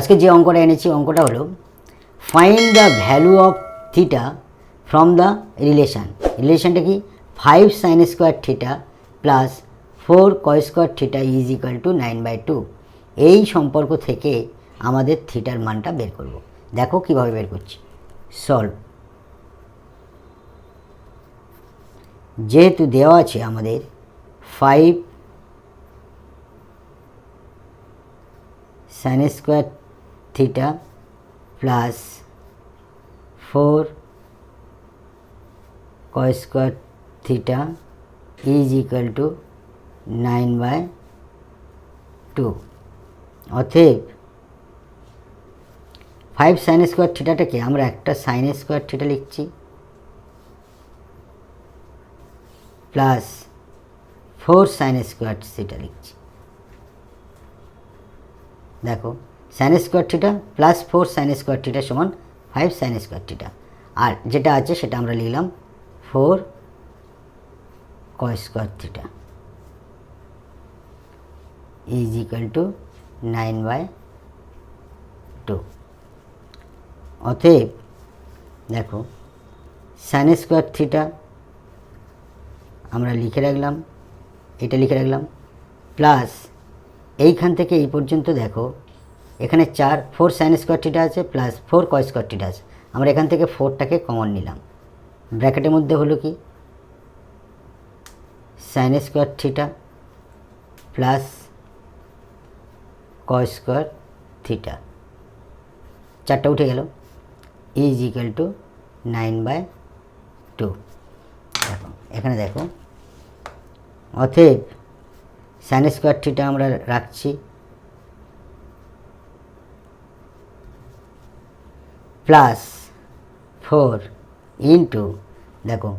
আজকে যে অঙ্কটা এনেছি অঙ্কটা হলো find the value of theta from the রিলেশনটা কি 5 sin square theta plus 4 cos square theta is equal to 9/2। এই সম্পর্ক থেকে আমাদের থিটার মানটা বের করব। দেখো কিভাবে বের করছি। সলভ। যেহেতু দেওয়া আছে আমাদের 5 sin square theta plus 4 cos square theta is equal to 9/2। অতএব 5 sin স্কোয়ার থিটাটাকে আমরা একটা sin স্কোয়ার থিটা লিখছি প্লাস 4 sin স্কোয়ার থিটা লিখছি। দেখো sin square theta plus 4 sin square theta সমান 5 sin স্কোয়ার থিটা, আর যেটা আছে সেটা আমরা লিখলাম 4 cos square theta is equal to 9/2। অতএব দেখো sin স্কোয়ার থিটা আমরা লিখে রাখলাম, এটা লিখে রাখলাম, প্লাস এইখান থেকে এই পর্যন্ত দেখো এখানে 4 sin স্কোয়ার থিটা আছে প্লাস 4 cos স্কোয়ার থিটা আছে। আমরা এখান থেকে 4টাকে কমন নিলাম, ব্র্যাকেটের মধ্যে হলো কি sin square theta plus cos square theta, 4টা উঠে গেল, ইজ ইকাল টু 9/2। দেখো এখানে দেখো, অতএব sin স্কোয়ার থিটা আমরা রাখছি প্লাস 4 ইন্টু, দেখো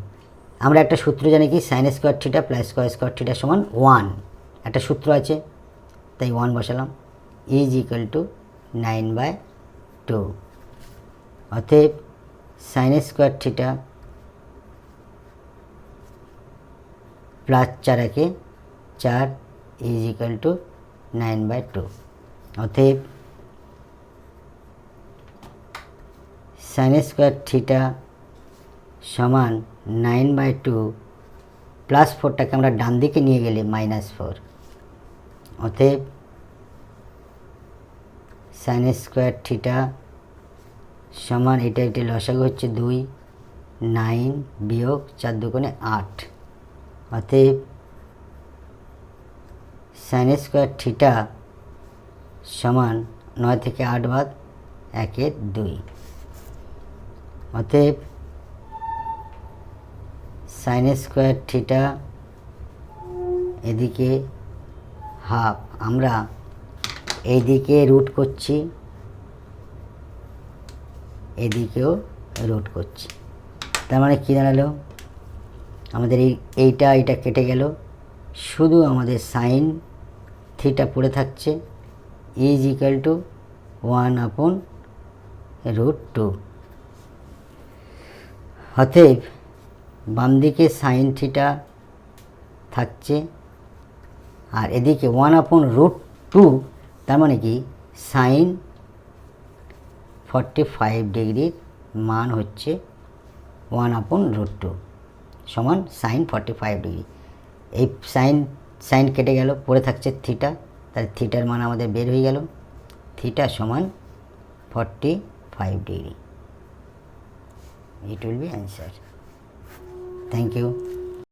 আমরা একটা সূত্র জানি কি sin square theta plus cos square theta সমান 1, একটা সূত্র আছে তাই 1 বসালাম, ইজ ইকাল টু 9/2। অতএব sin square theta plus 4 4 is equal to 9/2। অতএব sin স্কোয়ার থিটা সমান 9/2 প্লাস 4টাকে আমরা ডান দিকে নিয়ে গেলে -4। অতএব sin স্কোয়ার থিটা সমান এটা লসাগু হচ্ছে 2, 9 বিয়োগ 4 দুগুণে 8। অতএব sin স্কোয়ার থিটা সমান 9 থেকে 8 বাদ 1 2। অতএব sin স্কোয়ার থিটা এদিকে হাফ, আমরা এইদিকে রুট করছি এদিকেও রুট করছি, তার মানে কী দাঁড়ালো আমাদের এইটা কেটে গেল, শুধু আমাদের sin থিটা পড়ে থাকছে ইজ ইকাল টু 1/√2। অতএব বাম দিকে sin থিটা থাকছে আর এদিকে 1/√2, তার মানে কি sin 45 ডিগ্রির মান হচ্ছে 1/√2 সমান sin 45 ডিগ্রি। এই সাইন কেটে গেল, পড়ে থাকছে থিটা, তাহলে থিটার মান আমাদের বের হয়ে গেল, থিটা সমান 45 degree. It will be answer. Thank you.